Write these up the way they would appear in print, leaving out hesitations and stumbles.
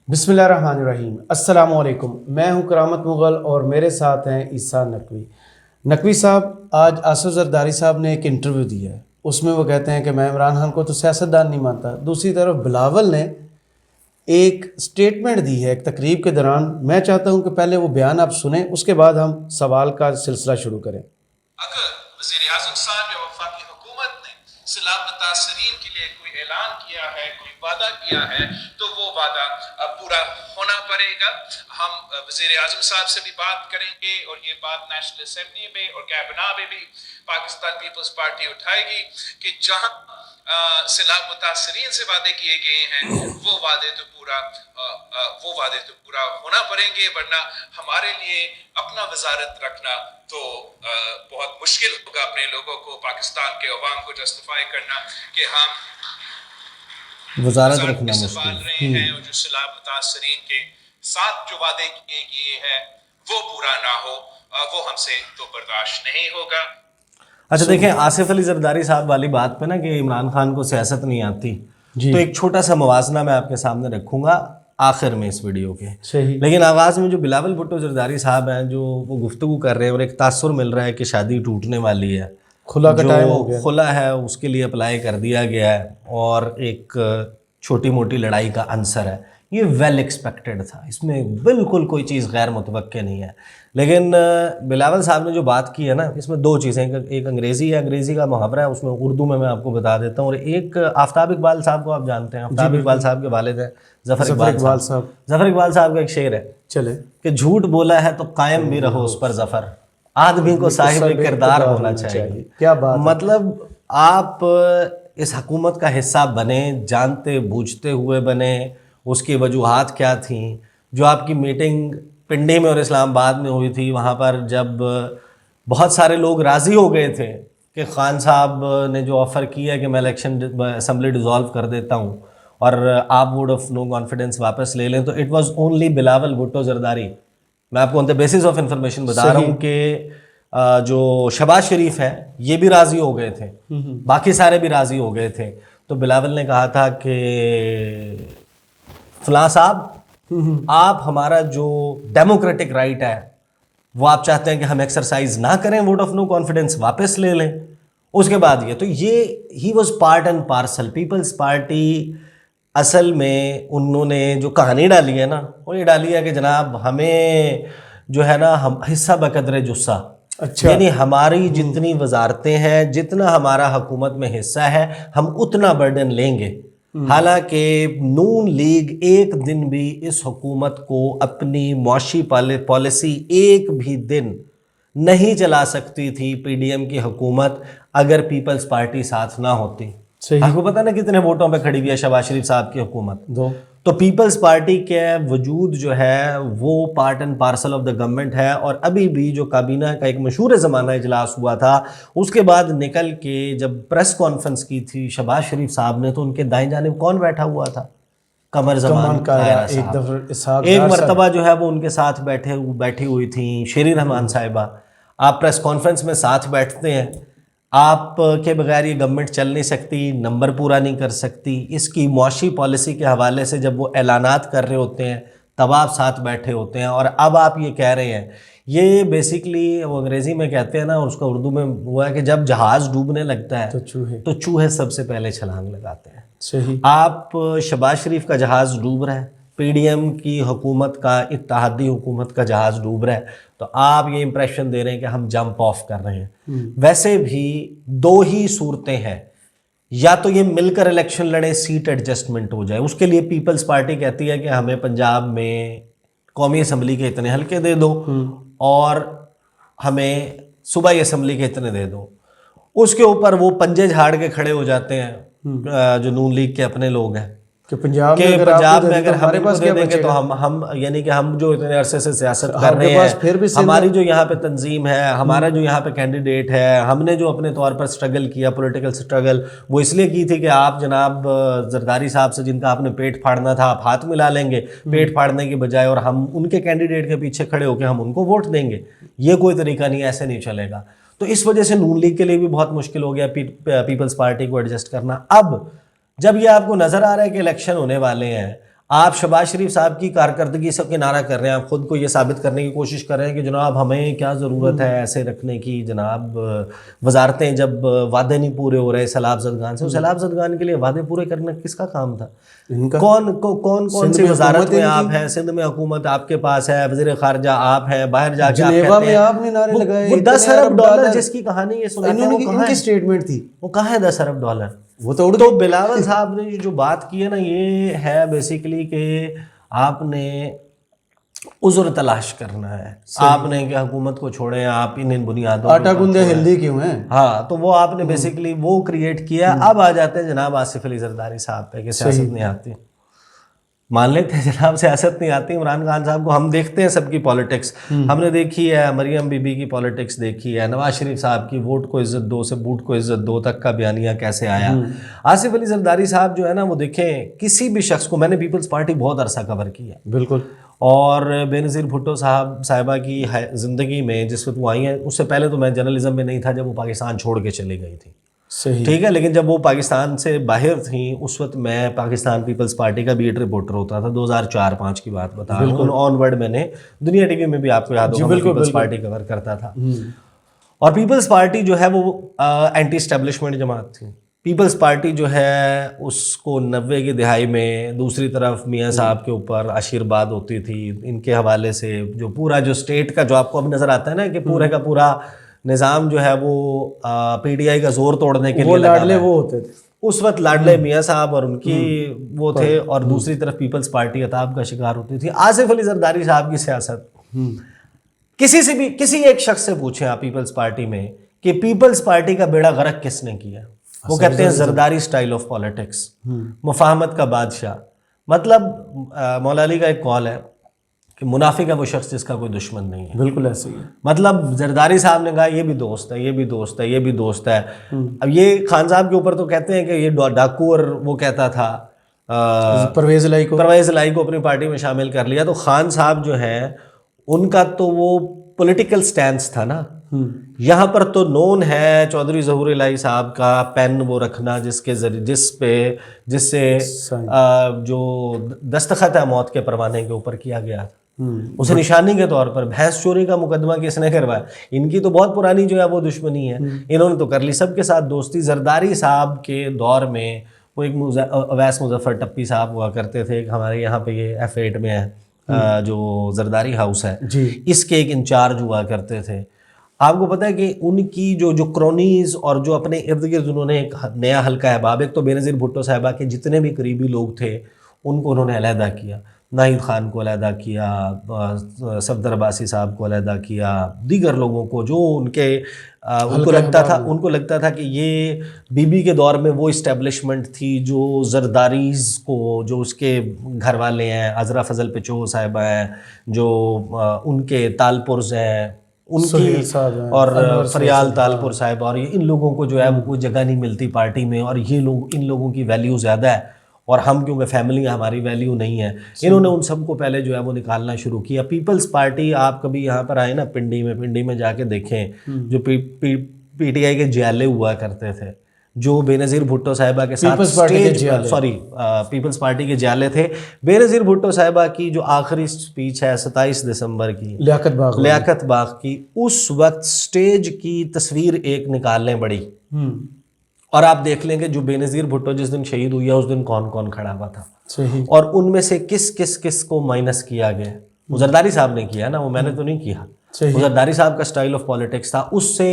بسم اللہ الرحمن الرحیم۔ السلام علیکم، میں ہوں کرامت مغل اور میرے ساتھ ہیں عیسیٰ نقوی۔ نقوی صاحب، آج آصف زرداری صاحب نے ایک انٹرویو دیا ہے، اس میں وہ کہتے ہیں کہ میں عمران خان کو تو سیاستدان نہیں مانتا۔ دوسری طرف بلاول نے ایک سٹیٹمنٹ دی ہے ایک تقریب کے دوران۔ میں چاہتا ہوں کہ پہلے وہ بیان آپ سنیں، اس کے بعد ہم سوال کا سلسلہ شروع کریں۔ اگر وزیر اعظم صاحب یا وفاقی حکومت نے سیلاب متاثرین کے لیے کوئی اعلان کیا ہے، کوئی وعدہ کیا ہے، تو وہ وعدہ پورا ہونا پڑے گا۔ ہم وزیر اعظم صاحب سے بھی بات کریں گے اور یہ بات نیشنل اسمبلی میں اور کابینہ میں بھی پاکستان پیپلز پارٹی اٹھائے گی کہ جہاں سیلاب متاثرین سے وعدے کیے گئے ہیں وہ وعدے تو پورا ہونا پڑیں گے، ورنہ ہمارے لیے اپنا وزارت رکھنا تو بہت مشکل ہوگا، اپنے لوگوں کو، پاکستان کے عوام کو جسٹیفائی کرنا کہ ہم وزارت میں رکھنا سنبھال مشکل رہے ہیں، اور جو سیلاب متاثرین کے ساتھ جو وعدے کیے گئے ہیں وہ پورا نہ ہو، وہ ہم سے تو برداشت نہیں ہوگا۔ اچھا دیکھیں، آصف علی زرداری صاحب والی بات پہ نا کہ عمران خان کو سیاست نہیں آتی، جی تو ایک چھوٹا سا موازنہ میں آپ کے سامنے رکھوں گا آخر میں اس ویڈیو کے۔ صحیح۔ لیکن آغاز میں جو بلاول بھٹو زرداری صاحب ہیں، جو وہ گفتگو کر رہے ہیں اور ایک تاثر مل رہا ہے کہ شادی ٹوٹنے والی ہے، خلا کا ٹائم ہو گیا، جو خلا ہے اس کے لیے اپلائی کر دیا گیا ہے اور ایک چھوٹی موٹی لڑائی کا عنصر ہے، یہ ویل ایکسپیکٹڈ تھا، اس میں بالکل کوئی چیز غیر متوقع نہیں ہے۔ لیکن بلاول صاحب نے جو بات کی ہے نا، اس میں دو چیزیں، ایک انگریزی ہے، انگریزی کا محاورہ ہے، اس میں اردو میں آپ کو بتا دیتا ہوں، اور ایک آفتاب اقبال صاحب کو آپ جانتے ہیں، آفتاب اقبال صاحب کے والد ہیں ظفر اقبال صاحب۔ ظفر اقبال صاحب کا ایک شعر ہے چلے کہ جھوٹ بولا ہے تو قائم بھی رہو اس پر ظفر، آدمی کو صاحب کردار ہونا چاہیے۔ کیا بات، مطلب آپ اس حکومت کا حصہ بنیں، جانتے بوجھتے ہوئے بنیں، اس کی وجوہات کیا تھیں۔ جو آپ کی میٹنگ پنڈی میں اور اسلام آباد میں ہوئی تھی، وہاں پر جب بہت سارے لوگ راضی ہو گئے تھے کہ خان صاحب نے جو آفر کیا ہے کہ میں الیکشن اسمبلی ڈیزالو کر دیتا ہوں اور آپ ووٹ آف نو کانفیڈنس واپس لے لیں، تو it was only Bilawal Bhutto Zardari. میں آپ کو آن دا بیسس آف انفارمیشن بتا رہا ہوں کہ جو شہباز شریف ہیں یہ بھی راضی ہو گئے تھے، باقی سارے بھی راضی ہو گئے تھے۔ تو بلاول نے کہا تھا کہ فلاں صاحب، آپ ہمارا جو ڈیموکریٹک رائٹ ہے وہ آپ چاہتے ہیں کہ ہم ایکسرسائز نہ کریں، ووٹ آف نو کانفیڈنس واپس لے لیں۔ اس کے بعد تو یہ ہی was part and parcel. Peoples Party اصل میں انہوں نے جو کہانی ڈالی ہے نا، وہ یہ ڈالی ہے کہ جناب ہمیں جو ہے نا، ہم حصہ بقدر جثہ، یعنی ہماری جتنی وزارتیں ہیں، جتنا ہمارا حکومت میں حصہ ہے، ہم اتنا برڈن لیں گے۔ حالانکہ نون لیگ ایک دن بھی اس حکومت کو اپنی معاشی پالیسی ایک بھی دن نہیں چلا سکتی تھی، پی ڈی ایم کی حکومت، اگر پیپلز پارٹی ساتھ نہ ہوتی۔ آپ کو پتہ نا کتنے ووٹوں پہ کھڑی ہوئی ہے شہباز شریف صاحب کی حکومت؟ تو پیپلز پارٹی کے وجود جو ہے وہ part and parcel of the government ہے۔ اور ابھی بھی جو کابینہ کا ایک مشہور زمانہ اجلاس ہوا تھا، اس کے بعد نکل کے جب پریس کانفرنس کی تھی شہباز شریف صاحب نے، تو ان کے دائیں جانب کون بیٹھا ہوا تھا؟ قمر زمان قاہرہ صاحب۔ ایک مرتبہ جو ہے وہ ان کے ساتھ بیٹھی ہوئی تھیں شیری رحمان صاحبہ۔ آپ پریس کانفرنس میں ساتھ بیٹھتے ہیں، آپ کے بغیر یہ گورنمنٹ چل نہیں سکتی، نمبر پورا نہیں کر سکتی۔ اس کی معاشی پالیسی کے حوالے سے جب وہ اعلانات کر رہے ہوتے ہیں تب آپ ساتھ بیٹھے ہوتے ہیں، اور اب آپ یہ کہہ رہے ہیں، یہ بیسیکلی وہ انگریزی میں کہتے ہیں نا، اس کا اردو میں ہوا ہے کہ جب جہاز ڈوبنے لگتا ہے تو چوہے سب سے پہلے چھلانگ لگاتے ہیں۔ صحیح۔ آپ شہباز شریف کا جہاز ڈوب رہا ہے، پی ڈی ایم کی حکومت کا، اتحادی حکومت کا جہاز ڈوب رہا ہے، تو آپ یہ امپریشن دے رہے ہیں کہ ہم جمپ آف کر رہے ہیں۔ ویسے بھی دو ہی صورتیں ہیں، یا تو یہ مل کر الیکشن لڑے، سیٹ ایڈجسٹمنٹ ہو جائے، اس کے لیے پیپلز پارٹی کہتی ہے کہ ہمیں پنجاب میں قومی اسمبلی کے اتنے حلقے دے دو اور ہمیں صوبائی اسمبلی کے اتنے دے دو۔ اس کے اوپر وہ پنجے جھاڑ کے کھڑے ہو جاتے ہیں جو نون لیگ کے اپنے لوگ ہیں کہ پنجاب میں اگر ہمارے پاس دے دیں گے تو ہم یعنی کہ ہم جو اتنے عرصے سے سیاست کر رہے ہیں، ہماری جو یہاں پہ تنظیم ہے، ہمارا جو یہاں پہ کینڈیڈیٹ ہے، ہم نے جو اپنے طور پر سٹرگل کیا، پولیٹیکل سٹرگل، وہ اس لیے کی تھی کہ آپ جناب زرداری صاحب سے جن کا آپ نے پیٹ پھاڑنا تھا، آپ ہاتھ ملا لیں گے پیٹ پھاڑنے کی بجائے، اور ہم ان کے کینڈیڈیٹ کے پیچھے کھڑے ہو کے ہم ان کو ووٹ دیں گے۔ یہ کوئی طریقہ نہیں، ایسے نہیں چلے گا۔ تو اس وجہ سے نون لیگ کے لیے بھی بہت مشکل ہو گیا پیپلز پارٹی کو ایڈجسٹ کرنا۔ اب جب یہ آپ کو نظر آ رہا ہے کہ الیکشن ہونے والے ہیں، آپ شہباز شریف صاحب کی کارکردگی سے کنارہ کر رہے ہیں, آپ خود کو یہ ثابت کرنے کی کوشش کر رہے ہیں کہ جناب ہمیں کیا ضرورت ہے ایسے رکھنے کی, جناب وزارتیں جب وعدے نہیں پورے ہو رہے سیلاب زدگان سے, سیلاب زدگان کے لیے وعدے پورے کرنا کس کا کام تھا؟ کون سی وزارت میں آپ ہیں؟ سندھ میں حکومت آپ کے پاس ہے, وزیر خارجہ آپ ہیں, باہر جا کے جنیوا میں آپ نے نعرے لگائے وہ 10 ارب ڈالر جس کی کہانی یہ سناتے ہیں, ان کی سٹیٹمنٹ تھی, وہ کہاں ہے 10 ارب ڈالر؟ وہ تو تو بلاول صاحب نے جو بات کی ہے نا, یہ ہے بیسیکلی کہ آپ نے عذر تلاش کرنا ہے, آپ نے کہ حکومت کو چھوڑیں, آپ ان بنیادوں آٹا گوندے ہلدی کیوں ہیں. ہاں, تو وہ آپ نے بیسیکلی وہ کریٹ کیا. اب آ جاتے ہیں جناب آصف علی زرداری صاحب پہ کہ سیاست نہیں آتی. مان لیتے ہیں جناب سیاست نہیں آتی. عمران خان صاحب کو ہم دیکھتے ہیں سب کی پالیٹکس, ہم نے دیکھی ہے مریم بی بی کی پالیٹکس دیکھی ہے, نواز شریف صاحب کی ووٹ کو عزت دو سے بوٹ کو عزت دو تک کا بیانیہ کیسے آیا. آصف علی زرداری صاحب جو ہے نا, وہ دیکھیں کسی بھی شخص کو, میں نے پیپلز پارٹی بہت عرصہ کور کی ہے بالکل, اور بے نظیر بھٹو صاحبہ کی زندگی میں جس وقت وہ آئی ہیں, اس سے پہلے تو میں جرنلزم میں نہیں تھا جب وہ پاکستان چھوڑ کے چلی گئی تھی, صحیح ٹھیک ہے, لیکن جب وہ پاکستان سے باہر تھیں اس وقت میں پاکستان پیپلز پارٹی کا بیٹ رپورٹر ہوتا تھا. 2004-05 کی بات بتا رہا ہوں. آن ورڈ میں نے دنیا ٹی وی میں بھی آپ کو یاد ہوگا میں پیپلز پارٹی کور کرتا تھا. اور پیپلز پارٹی جو ہے وہ اینٹی اسٹیبلشمنٹ جماعت تھی. پیپلز پارٹی جو ہے اس کو 90 کی دہائی میں دوسری طرف میاں صاحب کے اوپر آشیرواد ہوتی تھی, ان کے حوالے سے جو پورا جو اسٹیٹ کا جو آپ کو اب نظر آتا ہے نا کہ پورے کا پورا نظام جو ہے وہ پی ٹی آئی کا زور توڑنے کے لیے لاڈلے وہ ہوتے تھے اس وقت, لاڈلے میاں صاحب اور ان کی وہ تھے, اور دوسری طرف پیپلز پارٹی عطاب کا شکار ہوتی تھی. آصف علی زرداری صاحب کی سیاست کسی سے بھی, کسی ایک شخص سے پوچھیں آپ پیپلز پارٹی میں کہ پیپلز پارٹی کا بیڑا غرق کس نے کیا, وہ کہتے ہیں زرداری سٹائل آف پالیٹکس, مفاہمت کا بادشاہ. مطلب مولا علی کا ایک قول ہے کہ منافق ہے وہ شخص جس کا کوئی دشمن نہیں ہے. بالکل ایسے ہی ہے. مطلب زرداری صاحب نے کہا یہ بھی دوست ہے, یہ بھی دوست ہے, یہ بھی دوست ہے. اب یہ خان صاحب کے اوپر تو کہتے ہیں کہ یہ ڈاکو, اور وہ کہتا تھا پرویز الہی کو اپنی پارٹی میں شامل کر لیا. تو خان صاحب جو ہیں ان کا تو وہ پولیٹیکل سٹینس تھا نا, یہاں پر تو نون ہے چودھری ظہور الہی صاحب کا پین وہ رکھنا جس کے ذریعے جس سے جو دستخط ہے موت کے پروانے کے اوپر کیا گیا تھا, اسے نشانی کے طور پر. بھینس چوری کا مقدمہ کس نے کروایا؟ ان کی تو بہت پرانی جو ہے وہ دشمنی ہے, انہوں نے تو کر لی سب کے ساتھ دوستی. زرداری صاحب کے دور میں وہ ایک اویس مظفر ٹپی صاحب ہوا کرتے تھے, ہمارے یہاں پہ یہ F8 میں ہے جو زرداری ہاؤس ہے, اس کے ایک انچارج ہوا کرتے تھے. آپ کو پتہ ہے کہ ان کی جو کرونیز اور جو اپنے ارد گرد انہوں نے ایک نیا حلقہ احباب, ایک تو بے نظیر بھٹو صاحبہ کے جتنے بھی قریبی لوگ تھے ان کو انہوں نے علیحدہ کیا, ناہید خان کو علیحدہ کیا, صفدر عباسی صاحب کو علیحدہ کیا, دیگر لوگوں کو جو ان کو لگتا تھا کہ یہ بی بی کے دور میں وہ اسٹیبلشمنٹ تھی جو زرداریز کو, جو اس کے گھر والے ہیں عذرا فضل پچو صاحبہ ہیں, جو ان کے تالپرز ہیں ان کی, اور فریال تالپور صاحب, اور ان لوگوں کو جو ہے وہ کوئی جگہ نہیں ملتی پارٹی میں, اور یہ لوگ ان لوگوں کی ویلیو زیادہ ہے, اور ہم کیونکہ فیملی ہماری ویلیو نہیں ہے. انہوں نے ان سب کو پہلے جو ہے وہ نکالنا شروع کیا. پیپلز پارٹی آپ کبھی یہاں پر آئے نا پنڈی میں جا کے دیکھیں, جو پی ٹی آئی کے جیالے ہوا کرتے تھے, جو بے نظیر بھٹو صاحبہ کے ساتھ پیپلز پارٹی کے جیالے تھے. بے نظیر بھٹو صاحبہ کی جو آخری سپیچ ہے 27 دسمبر کی لیاقت باغ کی, اس وقت سٹیج کی تصویر ایک نکال لیں بڑی, اور آپ دیکھ لیں کہ جو بے نظیر بھٹو جس دن شہید ہوئی ہے اس دن کون کون کھڑا ہوا تھا, اور ان میں سے کس کو مائنس کیا گیا. وہ زرداری صاحب نے کیا نا, وہ میں نے تو نہیں کیا. وہ زرداری صاحب کا سٹائل آف پالیٹکس تھا. اس سے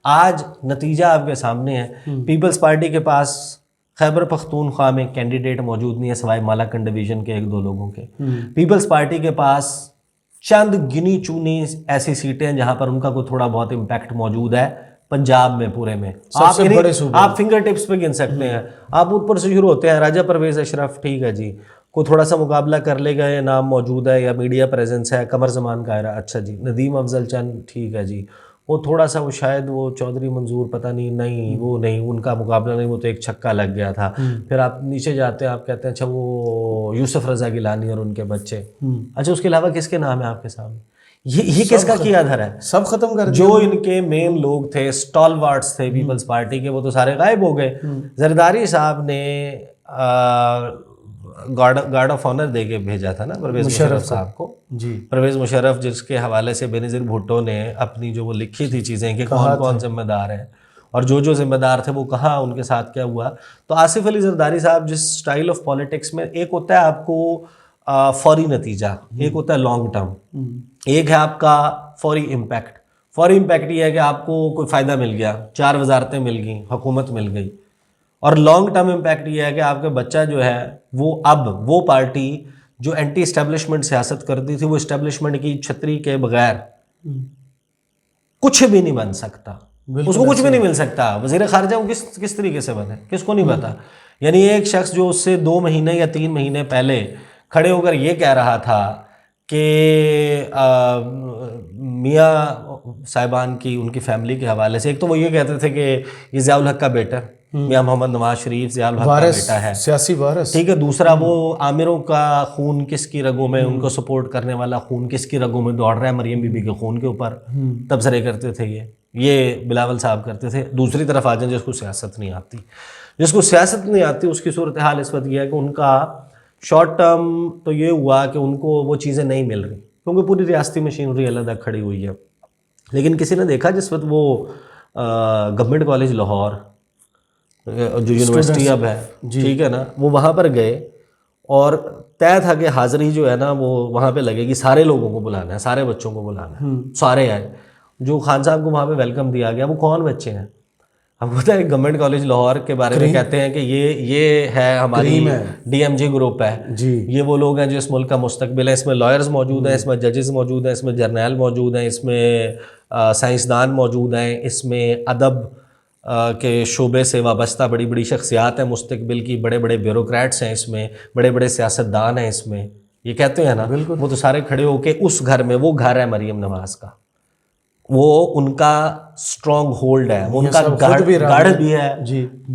آج نتیجہ آپ کے سامنے ہے. پیپلز پارٹی کے پاس خیبر پختونخوا میں کینڈیڈیٹ موجود نہیں ہے سوائے مالاکنڈ ڈویژن کے 1-2 لوگوں کے. پیپلز پارٹی کے پاس چند گنی چونی ایسی سیٹیں ہیں جہاں پر ان کا کوئی تھوڑا بہت امپیکٹ موجود ہے. پنجاب میں پورے میں آپ فنگر ٹپس پہ گن سکتے ہیں. آپ اوپر سے شروع ہوتے ہیں راجہ پرویز اشرف, ٹھیک ہے جی, کو تھوڑا سا مقابلہ کر لے گا, یہ نام موجود ہے یا میڈیا پریزنس ہے. قمر زمان قاہرہ, اچھا جی. ندیم افضل چند, ٹھیک ہے جی, وہ تھوڑا سا وہ شاید وہ چودھری منظور پتہ نہیں وہ نہیں, ان کا مقابلہ نہیں, وہ تو ایک چھکا لگ گیا تھا. پھر آپ نیچے جاتے ہیں, آپ کہتے ہیں اچھا وہ یوسف رضا گیلانی اور ان کے بچے. اچھا اس کے علاوہ کس کے نام ہے آپ کے سامنے؟ یہ کس کا کیا دھر ہے؟ سب ختم کر جو ان کے مین لوگ تھے, اسٹالوارٹس تھے پیپلز پارٹی کے, وہ تو سارے غائب ہو گئے. زرداری صاحب نے گارڈ آف آنر دے کے بھیجا تھا نا پرویز مشرف صاحب کو. جی پرویز مشرف جس کے حوالے سے بینظیر بھٹو نے اپنی جو وہ لکھی تھی چیزیں کہ کون کون ذمہ دار ہیں اور جو ذمہ دار تھے وہ کہاں ان کے ساتھ کیا ہوا. تو آصف علی زرداری صاحب جس سٹائل آف پالیٹکس میں ایک ہوتا ہے آپ کو فوری نتیجہ, ایک ہوتا ہے لانگ ٹرم, ایک ہے آپ کا فوری امپیکٹ. فوری امپیکٹ یہ ہے کہ آپ کو کوئی فائدہ مل گیا, 4 وزارتیں مل گئیں, حکومت مل گئی. اور لانگ ٹرم امپیکٹ یہ ہے کہ آپ کا بچہ جو ہے وہ اب وہ پارٹی جو اینٹی اسٹیبلشمنٹ سیاست کرتی تھی وہ اسٹیبلشمنٹ کی چھتری کے بغیر کچھ بھی نہیں بن سکتا, اس کو کچھ بھی نہیں مل سکتا. وزیر خارجہ وہ کس طریقے سے بنے کس کو نہیں پتا. یعنی ایک شخص جو اس سے 2 مہینے یا 3 مہینے پہلے کھڑے ہو کر یہ کہہ رہا تھا کہ میاں صاحبان کی ان کی فیملی کے حوالے سے, ایک تو وہ یہ کہتے تھے کہ یہ ضیاء الحق کا بیٹا میاں محمد نواز شریف ضیاء الحق کا بیٹا ہے, سیاسی وارث, ٹھیک ہے. دوسرا وہ عامروں کا خون کس کی رگوں میں, ان کو سپورٹ کرنے والا خون کس کی رگوں میں دوڑ رہا ہے, مریم بی بی کے خون کے اوپر تبصرے کرتے تھے یہ بلاول صاحب کرتے تھے. دوسری طرف آ جائیں جس کو سیاست نہیں آتی, جس کو سیاست نہیں آتی اس کی صورتحال اس وقت یہ ہے کہ ان کا شارٹ ٹرم تو یہ ہوا کہ ان کو وہ چیزیں نہیں مل رہی کیونکہ پوری ریاستی مشینری علیحدہ کھڑی ہوئی ہے. لیکن کسی نے دیکھا جس وقت وہ گورنمنٹ کالج لاہور جو یونیورسٹی اب ہے, ٹھیک ہے نا, وہ وہاں پر گئے اور طے تھا کہ حاضری جو ہے نا وہ وہاں پہ لگے گی, سارے لوگوں کو بلانا ہے, سارے بچوں کو بلانا ہے, سارے آئے. جو خان صاحب کو وہاں پہ ویلکم دیا گیا وہ کون بچے ہیں؟ ہم پتہ ہے گورنمنٹ کالج لاہور کے بارے میں کہتے ہیں کہ یہ ہے ہماری ڈی ایم جی گروپ ہے, یہ وہ لوگ ہیں جو اس ملک کا مستقبل ہے. اس میں لائرز موجود ہیں, اس میں ججز موجود ہیں, اس میں جرنیل موجود ہیں, اس میں سائنسدان موجود ہیں, اس میں ادب کے شعبے سے وابستہ بڑی بڑی شخصیات ہیں مستقبل کی, بڑے بڑے بیوروکریٹس ہیں اس میں, بڑے بڑے سیاستدان ہیں اس میں. یہ کہتے ہیں نا وہ تو سارے کھڑے ہو کے اس گھر میں, وہ گھر ہے مریم نواز کا, وہ ان کا اسٹرانگ ہولڈ ہے, وہ ان کا گڑھ بھی ہے,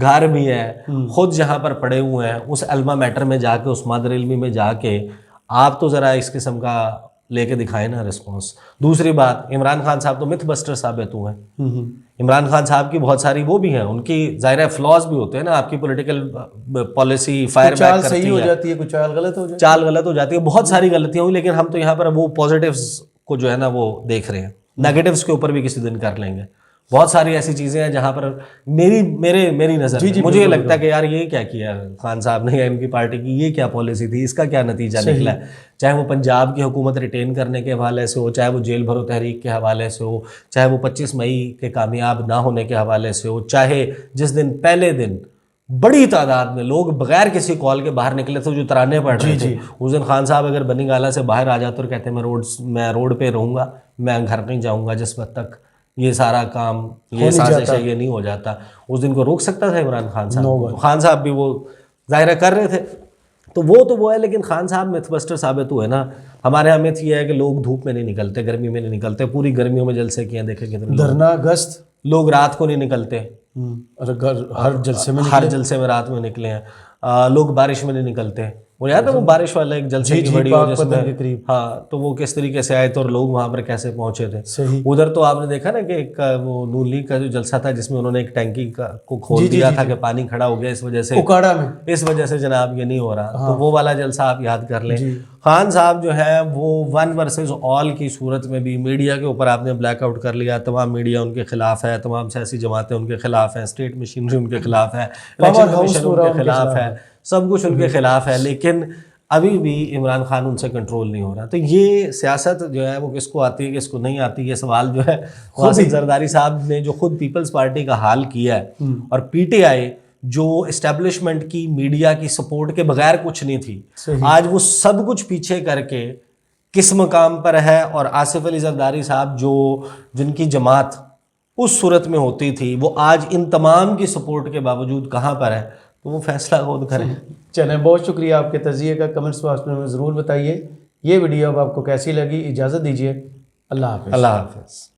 گھر بھی ہے, خود جہاں پر پڑے ہوئے ہیں اس الما میٹر میں جا کے, اس مادر علمی میں جا کے آپ تو ذرا اس قسم کا لے کے دکھائیں نا رسپانس. دوسری بات, عمران خان صاحب تو متھ بسٹر ثابت ہوئے ہیں. عمران خان صاحب کی بہت ساری وہ بھی ہیں, ان کی ظاہر فلاز بھی ہوتے ہیں نا, آپ کی پولیٹیکل پالیسی فائر بیک کرتی صحیح ہو جاتی ہے, کچھ چال غلط ہو جاتی ہے, بہت ساری غلطیاں ہوئی. لیکن ہم تو یہاں پر وہ پازیٹیوز کو جو ہے نا وہ دیکھ رہے ہیں, نیگیٹوز کے اوپر بھی کسی دن کر لیں گے. بہت ساری ایسی چیزیں ہیں جہاں پر میری نظر میں مجھے یہ لگتا ہے کہ یار یہ کیا کیا خان صاحب نے یا ان کی پارٹی کی, یہ کیا پالیسی تھی, اس کا کیا نتیجہ نکلا ہے. چاہے وہ پنجاب کی حکومت ریٹین کرنے کے حوالے سے ہو, چاہے وہ جیل بھرو تحریک کے حوالے سے ہو, چاہے وہ 25 مئی کے کامیاب نہ ہونے کے حوالے سے ہو, چاہے جس دن پہلے دن بڑی تعداد میں لوگ بغیر کسی کال کے باہر نکلے تھے جو ترانے پڑ رہے تھے. اس دن خان صاحب اگر بنی گالہ سے باہر آ جاتے اور کہتے ہیں میں روڈ پہ رہوں گا, میں گھر نہیں جاؤں گا جس وقت تک یہ سارا کام, یہ سازش ہے, یہ نہیں ہو جاتا, اس دن کو روک سکتا تھا عمران خان صاحب. خان صاحب بھی وہ ظاہر کر رہے تھے, تو وہ ہے. لیکن خان صاحب میتھ بسٹر ثابت ہوئے نا. ہمارے یہاں میتھ یہ ہے کہ لوگ دھوپ میں نہیں نکلتے, گرمی میں نہیں نکلتے, پوری گرمیوں میں جلسے کیے دیکھیں کتنے دھرنا گشت, لوگ رات کو نہیں نکلتے, ہر جلسے میں رات میں نکلے ہیں. لوگ بارش میں نہیں نکلتے. وہ یاد ہے وہ بارش والا ایک جلسے کی ویڈیو جس میں, ہاں, تو وہ کس طریقے سے آئے تھے اور لوگ وہاں پر کیسے پہنچے تھے. ادھر تو آپ نے دیکھا نا کہ ایک وہ نون لیگ کا جو جلسہ تھا جس میں انہوں نے ایک ٹینکی کو کھول دیا تھا کہ پانی کھڑا ہو گیا, اس وجہ سے جناب یہ نہیں ہو رہا. تو وہ والا جلسہ آپ یاد کر لیں. خان صاحب جو ہے وہ 1 ورسز آل کی صورت میں بھی میڈیا کے اوپر آپ نے بلیک آؤٹ کر لیا. تمام میڈیا ان کے خلاف ہے, تمام سیاسی جماعتیں ان کے خلاف ہیں, اسٹیٹ مشینری ان کے خلاف ہے, الیکشن کمیشن ان کے خلاف ہے, سب کچھ ان کے خلاف ہے. لیکن ابھی بھی عمران خان ان سے کنٹرول نہیں ہو رہا. تو یہ سیاست جو ہے وہ کس کو آتی ہے کس کو نہیں آتی, یہ سوال جو ہے آصف زرداری صاحب نے جو خود پیپلز پارٹی کا حال کیا ہے, اور پی ٹی آئی جو اسٹیبلشمنٹ کی میڈیا کی سپورٹ کے بغیر کچھ نہیں تھی, آج وہ سب کچھ پیچھے کر کے کس مقام پر ہے. اور آصف علی زرداری صاحب جن کی جماعت اس صورت میں ہوتی تھی, وہ آج ان تمام کی سپورٹ کے باوجود کہاں پر ہے, تو وہ فیصلہ خود کریں. چلیں, بہت شکریہ آپ کے تجزیے کا. کمنٹس باکس میں ضرور بتائیے یہ ویڈیو اب آپ کو کیسی لگی. اجازت دیجیے, اللہ حافظ. اللہ حافظ.